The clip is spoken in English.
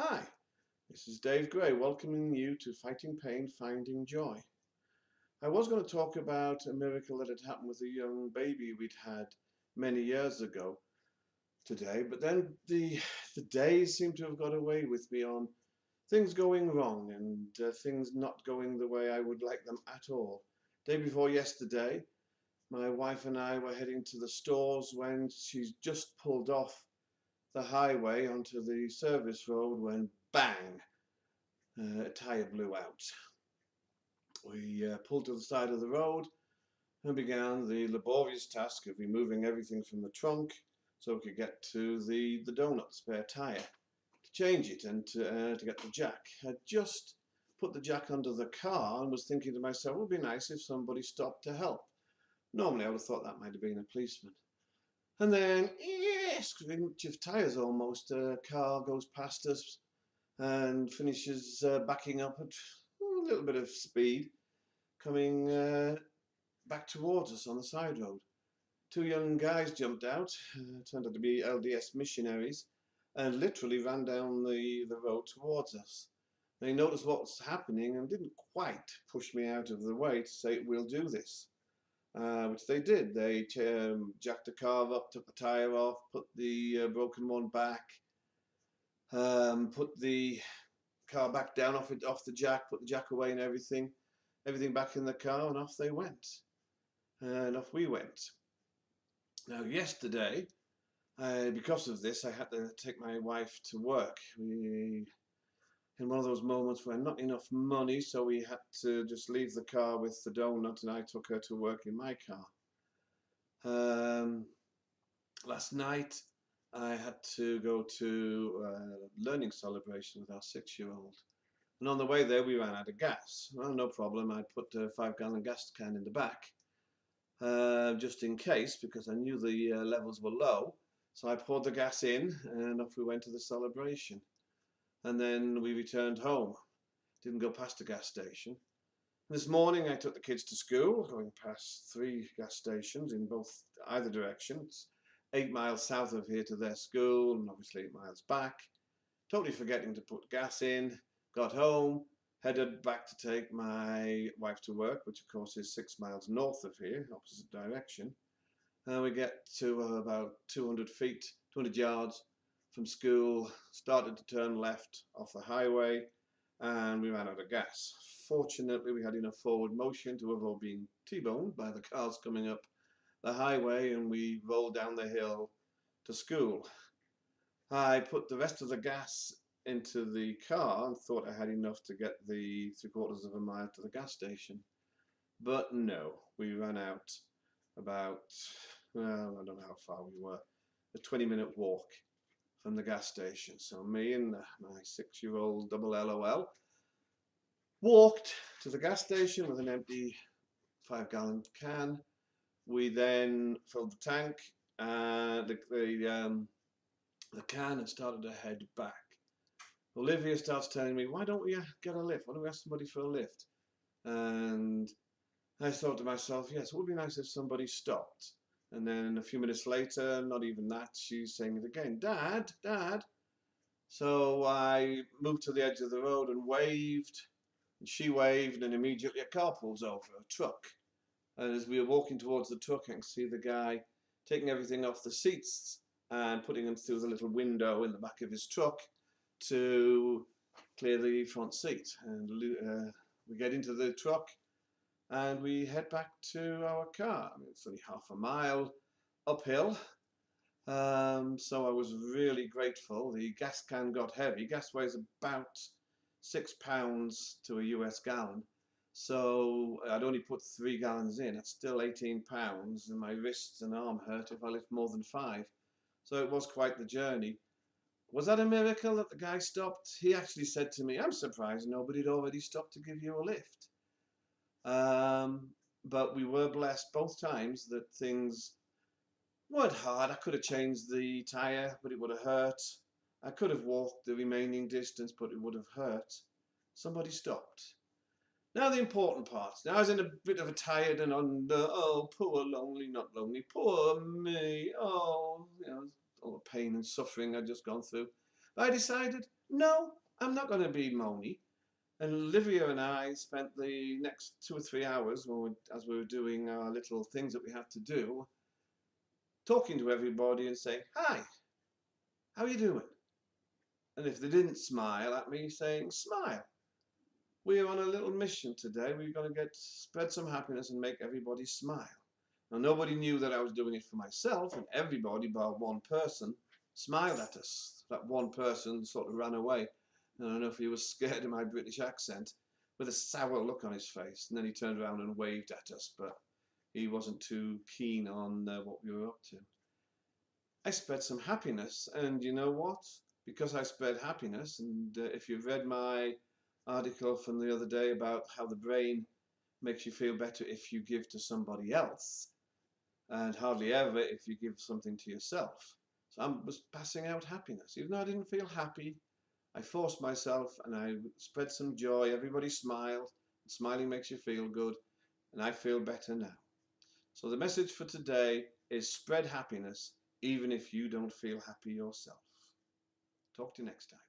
Hi, this is Dave Gray welcoming you to Fighting Pain, Finding Joy. I was going to talk about a miracle that had happened with a young baby we'd had many years ago today, but then the days seem to have got away with me on things going wrong and things not going the way I would like them at all. Day before yesterday, my wife and I were heading to the stores when she's just pulled off the highway onto the service road when bang! A tyre blew out. We pulled to the side of the road and began the laborious task of removing everything from the trunk so we could get to the donut spare tyre to change it and to get the jack. I'd just put the jack under the car and was thinking to myself, it would be nice if somebody stopped to help. Normally I would have thought that might have been a policeman. And then, yes, inch of tyres almost, a car goes past us and finishes backing up at a little bit of speed, coming back towards us on the side road. Two young guys jumped out, turned out to be LDS missionaries, and literally ran down the road towards us. They noticed what was happening and didn't quite push me out of the way to say, we'll do this. Which they did. They jacked the car up, took the tyre off, put the broken one back, put the car back down off the jack, put the jack away and everything back in the car, and off they went. And off we went. Now yesterday, because of this, I had to take my wife to work. We, in one of those moments where not enough money, so we had to just leave the car with the donut, and I took her to work in my car. Last night, I had to go to a learning celebration with our 6-year-old. And on the way there, we ran out of gas. Well, no problem. I put a 5-gallon gas can in the back, just in case, because I knew the levels were low. So I poured the gas in, and off we went to the celebration. And then we returned home. Didn't go past a gas station. This morning, I took the kids to school, going past 3 gas stations in either directions. 8 miles south of here to their school, and obviously 8 miles back. Totally forgetting to put gas in. Got home, headed back to take my wife to work, which of course is 6 miles north of here, opposite direction. And we get to about 200 feet, 200 yards from school, started to turn left off the highway, and we ran out of gas. Fortunately, we had enough forward motion to avoid being T-boned by the cars coming up the highway, and we rolled down the hill to school. I put the rest of the gas into the car and thought I had enough to get the 3/4 of a mile to the gas station. But no, we ran out about, well, I don't know how far we were, a 20-minute walk from the gas station. So me and my 6-year-old double LOL walked to the gas station with an empty 5-gallon can. We then filled the tank, the can, and started to head back. Olivia starts telling me, why don't we get a lift? Why don't we ask somebody for a lift? And I thought to myself, yes, it would be nice if somebody stopped. And then a few minutes later, not even that, she's saying it again, Dad, Dad. So I moved to the edge of the road and waved, and she waved, and immediately a car pulls over, a truck. And as we were walking towards the truck, I can see the guy taking everything off the seats and putting them through the little window in the back of his truck to clear the front seat. And we get into the truck and we head back to our car. I mean, it's only half a mile uphill. So I was really grateful. The gas can got heavy. Gas weighs about 6 pounds to a US gallon. So I'd only put 3 gallons in. It's still 18 pounds, and my wrists and arm hurt if I lift more than 5. So it was quite the journey. Was that a miracle that the guy stopped? He actually said to me, I'm surprised nobody had already stopped to give you a lift. But we were blessed both times that things weren't hard. I could have changed the tyre, but it would have hurt. I could have walked the remaining distance, but it would have hurt. Somebody stopped. Now the important parts. Now I was in a bit of a tired and under, oh, poor lonely, not lonely, poor me, oh, you know, all the pain and suffering I'd just gone through. But I decided, no, I'm not going to be moany. And Olivia and I spent the next 2 or 3 hours as we were doing our little things that we had to do, talking to everybody and saying, hi, how are you doing? And if they didn't smile at me, saying, smile. We're on a little mission today. We're going to spread some happiness and make everybody smile. Now, nobody knew that I was doing it for myself, and everybody, bar one person, smiled at us. That one person sort of ran away. And I don't know if he was scared of my British accent, with a sour look on his face. And then he turned around and waved at us, but he wasn't too keen on what we were up to. I spread some happiness, and you know what? Because I spread happiness, and if you've read my article from the other day about how the brain makes you feel better if you give to somebody else, and hardly ever if you give something to yourself. So I was passing out happiness. Even though I didn't feel happy, I forced myself and I spread some joy. Everybody smiled. Smiling makes you feel good, and I feel better now. So the message for today is spread happiness even if you don't feel happy yourself. Talk to you next time.